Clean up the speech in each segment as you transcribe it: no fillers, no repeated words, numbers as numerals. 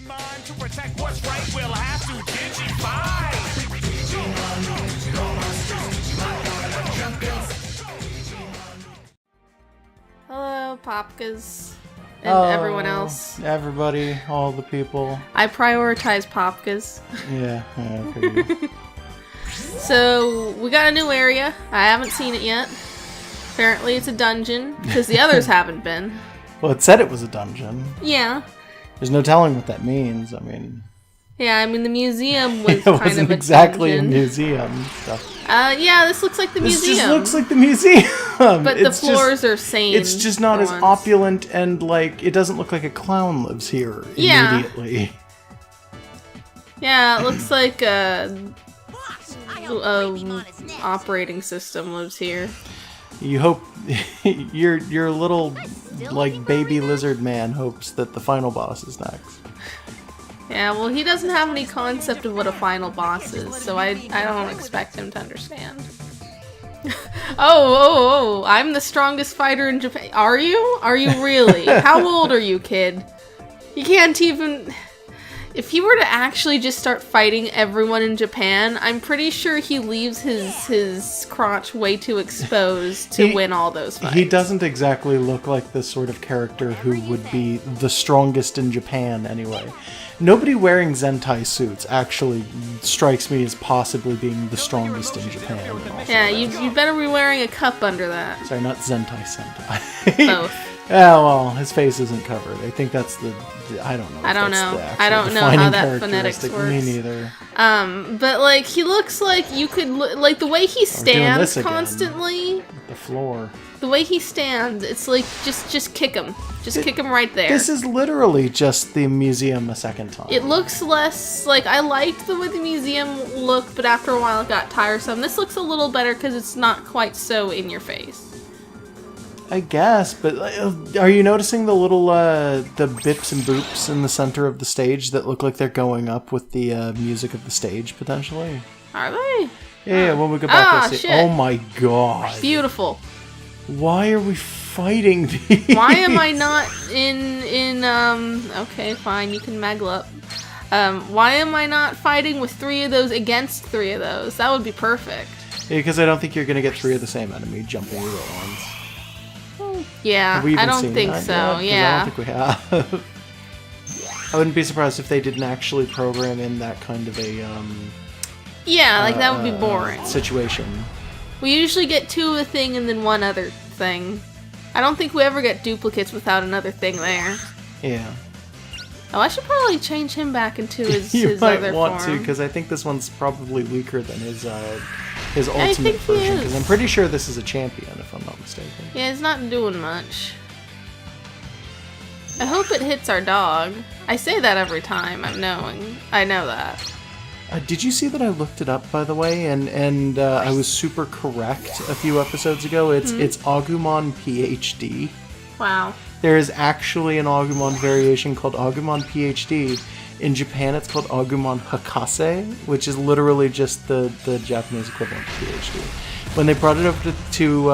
Digimon to protect what's right, we'll have to Digify. Hello, Popkas. And everyone else. Everybody, all the people. I prioritize Popkas. Yeah, I figured. So, we got a new area. I haven't seen it yet. Apparently it's a dungeon, because the others haven't been. Well, it said it was a dungeon. Yeah. There's no telling what that means. I mean... Yeah, I mean, the museum was it kind wasn't of a exactly dungeon. a museum. So. Yeah, this looks like the museum. This just looks like the museum. But the floors are sane. It's just not as opulent, and, like, it doesn't look like a clown lives here immediately. Yeah, it looks like a operating system lives here. You hope... your little, like, baby lizard man hopes that the final boss is next. Yeah, well, he doesn't have any concept of what a final boss is, so I don't expect him to understand. Oh, I'm the strongest fighter in Japan. Are you? Are you really? How old are you, kid? You can't even... If he were to actually just start fighting everyone in Japan, I'm pretty sure he leaves his crotch way too exposed to win all those fights. He doesn't exactly look like the sort of character who would be the strongest in Japan, anyway. Nobody wearing Zentai suits actually strikes me as possibly being the strongest in Japan. Yeah, you better be wearing a cup under that. Sorry, not Zentai Sentai. Both. Yeah, well, his face isn't covered. I think that's the... I don't know. I don't know how that phonetics works. Me neither. But, like, he looks like you could... Like, the way he stands constantly... The floor. The way he stands, it's like, just kick him. Just kick him right there. This is literally just the museum a second time. It looks less... Like, I liked the way the museum looked, but after a while it got tiresome. This looks a little better because it's not quite so in your face. I guess, but are you noticing the little the bips and boops in the center of the stage that look like they're going up with the music of the stage, potentially? Are they? Yeah, when we go back to see... shit. Oh my god. Beautiful. Why are we fighting these? Why am I not in okay, fine, you can maggle up. Why am I not fighting with 3 of those against 3 of those? That would be perfect. Yeah, because I don't think you're going to get 3 of the same enemy jumping at once. Yeah, I don't think so. Yeah. I don't think we have. I wouldn't be surprised if they didn't actually program in that kind of a yeah, like that would be boring. Situation. We usually get 2 of a thing and then 1 other thing. I don't think we ever get duplicates without another thing there. Yeah. Oh, I should probably change him back into his you his might other want form. to, because I think this one's probably weaker than his ultimate version. Because I'm pretty sure this is a champion, if I'm not mistaken. Yeah, it's not doing much. I hope it hits our dog. I say that every time. I know that. Did you see that I looked it up, by the way, and I was super correct a few episodes ago? It's Agumon PhD. Wow. There is actually an Agumon variation called Agumon PhD. In Japan, it's called Agumon Hakase, which is literally just the Japanese equivalent to PhD. When they brought it over to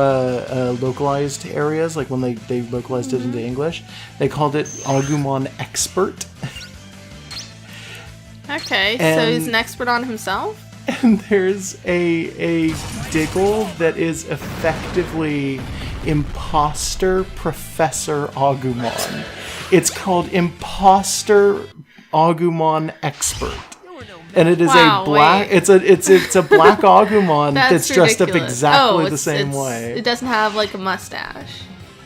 localized areas, like when they localized it into English, they called it Agumon Expert. Okay, so he's an expert on himself? And there's a Diggle that is effectively Imposter Professor Agumon. It's called Imposter Agumon Expert. And it is a black it's a black Agumon that's dressed up exactly the same way. It doesn't have like a mustache.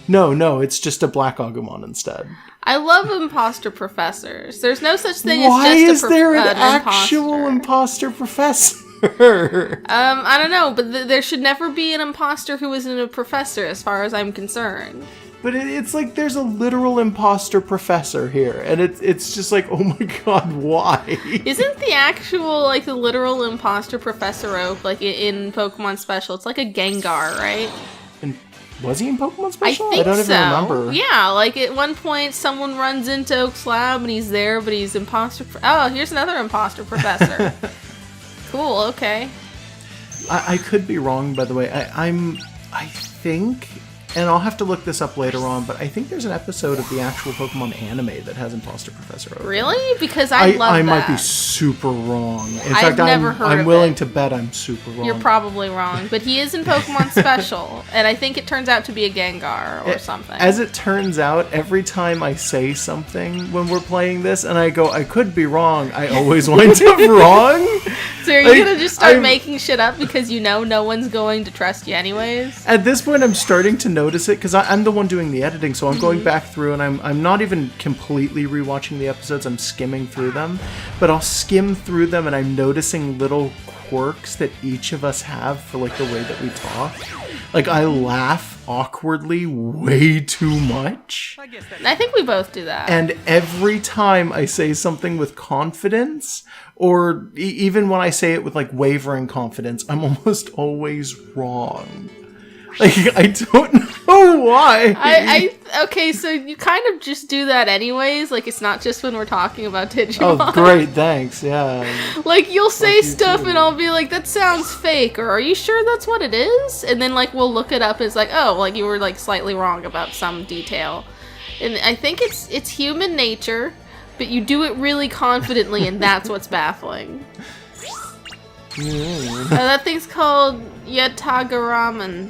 No, it's just a black Agumon instead. I love imposter professors. There's no such thing Why as just is there an actual imposter professor? I don't know, but there should never be an imposter who isn't a professor as far as I'm concerned. But it's like there's a literal imposter professor here, and it's just like, oh my god, why? Isn't the actual, like, the literal imposter Professor Oak, like, in Pokemon Special? It's like a Gengar, right? And was he in Pokemon Special? I think don't even remember. Yeah, like, at one point, someone runs into Oak's lab, and he's there, but he's imposter... Oh, here's another imposter professor. Cool, okay. I could be wrong, by the way. I think and I'll have to look this up later on, but I think there's an episode of the actual Pokemon anime that has Imposter Professor Oak. Really? Because I love that. I might be super wrong. In I've fact, never heard I'm of willing it. to bet I'm super wrong. You're probably wrong, but he is in Pokemon Special, and I think it turns out to be a Gengar or something. As it turns out, every time I say something when we're playing this, and I go, I could be wrong, I always wind up wrong. So are you gonna just start making shit up because you know no one's going to trust you anyways? At this point, I'm starting to notice it because I'm the one doing the editing, so I'm going back through and I'm not even completely rewatching the episodes. I'm skimming through them, but I'll skim through them and I'm noticing little quirks that each of us have for like the way that we talk. Like I laugh awkwardly way too much. I think we both do that. And every time I say something with confidence, or even when I say it with like wavering confidence, I'm almost always wrong. Like, I don't know why. Okay, so you kind of just do that anyways. Like, it's not just when we're talking about Digimon. Oh, great, thanks, yeah. Like, you'll say stuff too. and I'll be like, that sounds fake, or are you sure that's what it is? And then, like, we'll look it up and it's like, oh, like, you were, like, slightly wrong about some detail. And I think it's human nature, but you do it really confidently, and that's what's baffling. That thing's called Yatagaraman.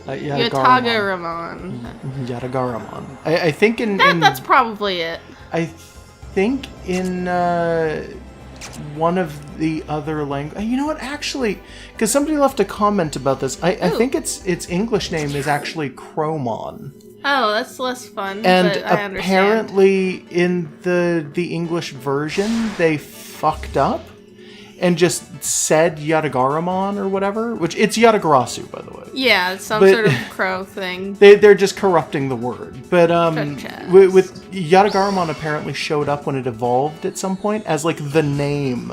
Yatagaramon. Yatagaramon. I think that's probably it. I think in one of the other languages. You know what? Actually, because somebody left a comment about this. I think its English name is actually Chromon. Oh, that's less fun. And but I understand. Apparently, in the English version, they fucked up and just said Yatagaramon or whatever, which it's Yatagarasu, by the way. Yeah, it's some But sort of crow thing. They're just corrupting the word. But Chess. with Yatagaramon apparently showed up when it evolved at some point as like the name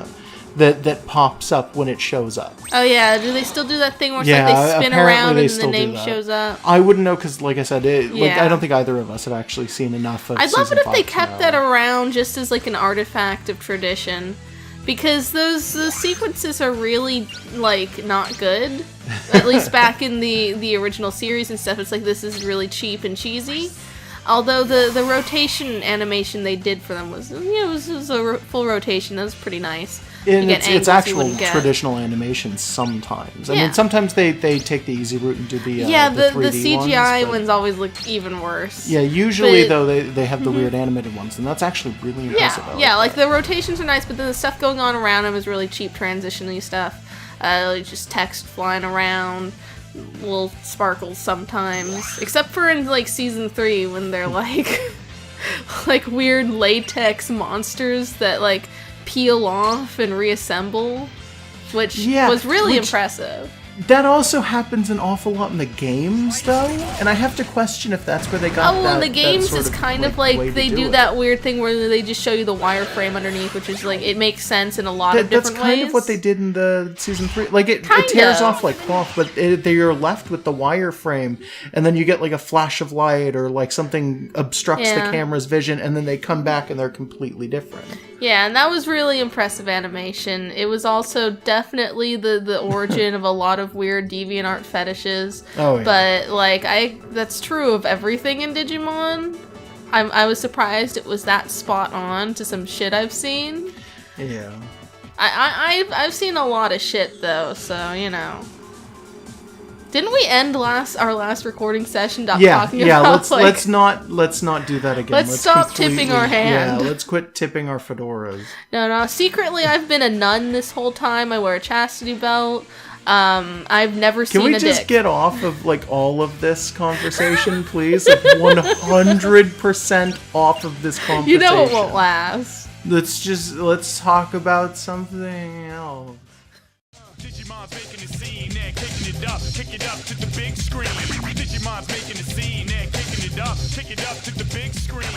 that pops up when it shows up. Oh yeah, do they still do that thing where it's Yeah, like they spin apparently around they and the still do name that. shows up? I wouldn't know because, like I said, Yeah. I don't think either of us have actually seen enough of I'd love season it if they 5 to kept know. that around just as like an artifact of tradition. Because those sequences are really, like, not good. At least back in the original series and stuff, it's like, this is really cheap and cheesy. Although the rotation animation they did for them was, it was a full rotation. That was pretty nice. And You get it's angles you actual wouldn't get. traditional animation sometimes. I Yeah. mean, sometimes they take the easy route and do the Yeah, the 3D CGI ones, but- ones always look even worse. Yeah, usually But- though they have the weird animated ones, and that's actually really impressive. Yeah, like the rotations are nice, but then the stuff going on around them is really cheap transition-y stuff. Like just text flying around, little sparkles sometimes. Except for in like season 3 when they're like like weird latex monsters that like peel off and reassemble, which was really impressive. That also happens an awful lot in the games, though, and I have to question if that's where they got that. Oh, well, in the games sort it's kind of way like to they do it. that weird thing where they just show you the wireframe underneath, which is like, it makes sense in a lot of different ways. That's kind of what they did in the season 3. Like, it Kind tears of. off like cloth, but you're left with the wireframe, and then you get like a flash of light or like something obstructs the Yeah. camera's vision, and then they come back and they're completely different. Yeah, and that was really impressive animation. It was also definitely the origin of a lot of weird deviant art fetishes. Oh, yeah. But like that's true of everything in Digimon. I was surprised it was that spot on to some shit I've seen. Yeah. I've seen a lot of shit though, so you know. Didn't we end our last recording session talking about let's not do that again. Let's stop tipping our hand. Yeah, let's quit tipping our fedoras. No. Secretly, I've been a nun this whole time. I wear a chastity belt. I've never seen a dick. Can we just get off of like all of this conversation, please? Like 100% off of this conversation. You know it won't last. Let's talk about something else. Digimon's making a scene, they're kicking it up to the big screen. Digimon's making a scene, they're kicking it up to the big screen.